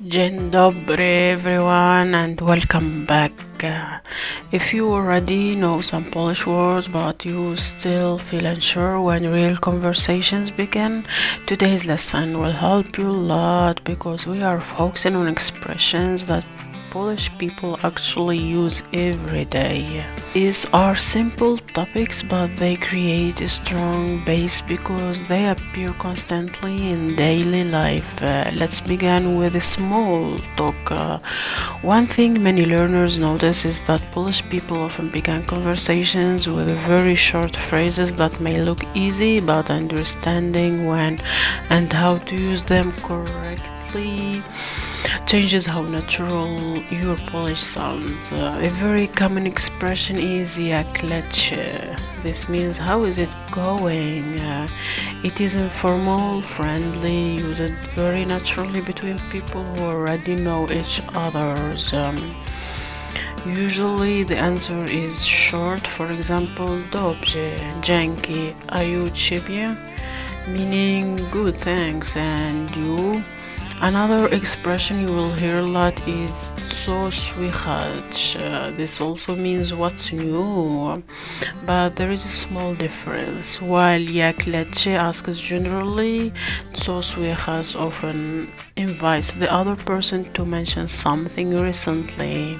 Dzień dobry everyone and welcome back. If you already know some Polish words but you still feel unsure when real conversations begin, today's lesson will help you a lot because we are focusing on expressions that Polish people actually use every day. These are simple topics but they create a strong base because they appear constantly in daily life. Let's begin with a small talk. One thing many learners notice is that Polish people often begin conversations with very short phrases that may look easy, but understanding when and how to use them correctly changes how natural your Polish sounds. A very common expression is jak leci. This means how is it going? It is informal, friendly, used very naturally between people who already know each other's. Usually the answer is short, for example, dobrze, dzięki, a u ciebie, meaning good thanks, and you. Another expression you will hear a lot is co słychać. This also means what's new, but there is a small difference. While jak leci asks generally, co słychać often invites the other person to mention something recently.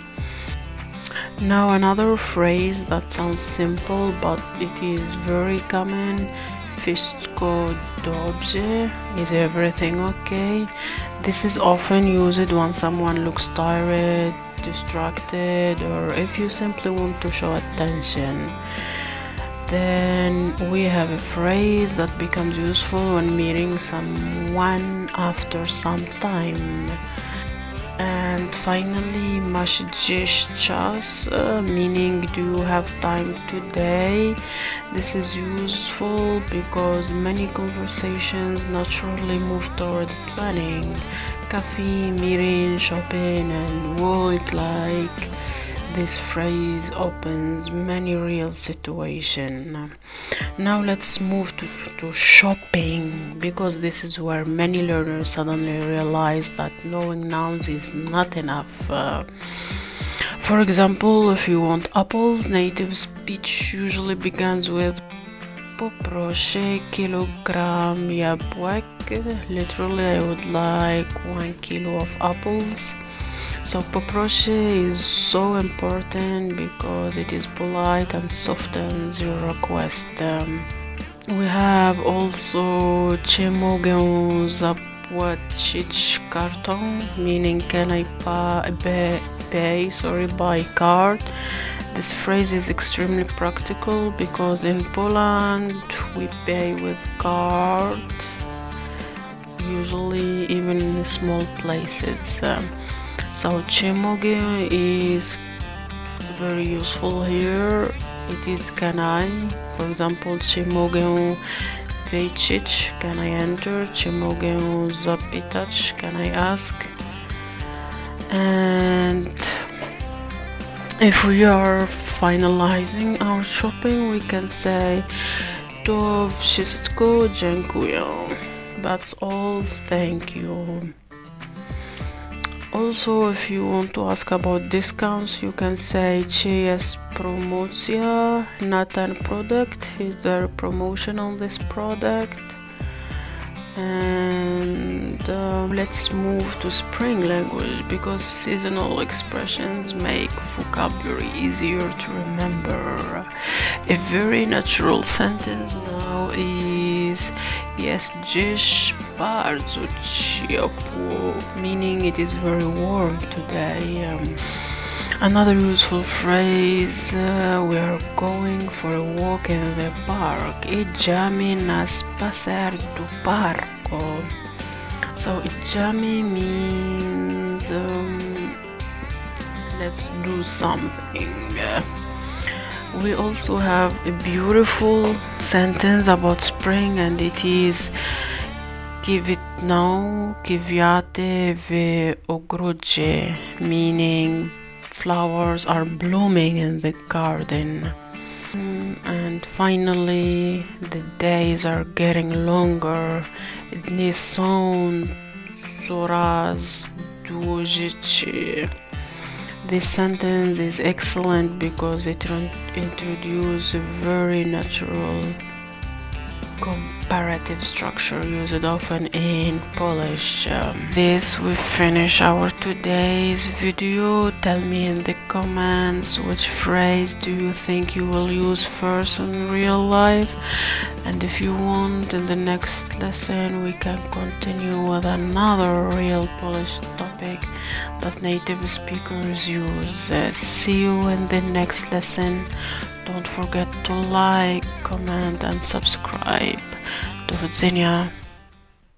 Now another phrase that sounds simple but it is very common. Wszystko dobrze? Is everything okay? This is often used when someone looks tired, distracted, or if you simply want to show attention. Then we have a phrase that becomes useful when meeting someone after some time. And finally, masz dziś czas, meaning do you have time today? This is useful because many conversations naturally move toward planning, coffee, meeting, shopping, and work. Like this phrase opens many real situations. Now let's move to shopping because this is where many learners suddenly realize that knowing nouns is not enough. For example, if you want apples, native speech usually begins with poproszę kilogram jabłek. Literally, I would like 1 kilo of apples. So poproszę is so important because it is polite and softens your request. We have also czy mogę zapłacić kartą, meaning can I pay by card. This phrase is extremely practical because in Poland we pay with card, usually even in small places. So czy mogę is very useful here. It is can I. For example, czy mogę wejść? Can I enter? Czy mogę zapytać? Can I ask? And if we are finalizing our shopping, we can say to wszystko dziękuję. That's all, thank you. Also, if you want to ask about discounts, you can say czy jest promocja na ten product? Is there a promotion on this product? And let's move to spring language because seasonal expressions make vocabulary easier to remember. A very natural sentence now is jest dziś bardzo ciepło, meaning it is very warm today. Another useful phrase, we are going for a walk in the park. Idziemy na spacer do parku. So idziemy means let's do something. We also have a beautiful sentence about spring and it is kwitną kwiaty w ogrodzie, meaning flowers are blooming in the garden. And finally, the days are getting longer. Dni są coraz dłużyć. This sentence is excellent because it introduces very natural comparative structure used often in Polish. This we finish our today's video. Tell me in the comments which phrase do you think you will use first in real life, and if you want, in the next lesson we can continue with another real Polish topic that native speakers use. See you in the next lesson. Don't forget to like, comment and subscribe. Do widzenia.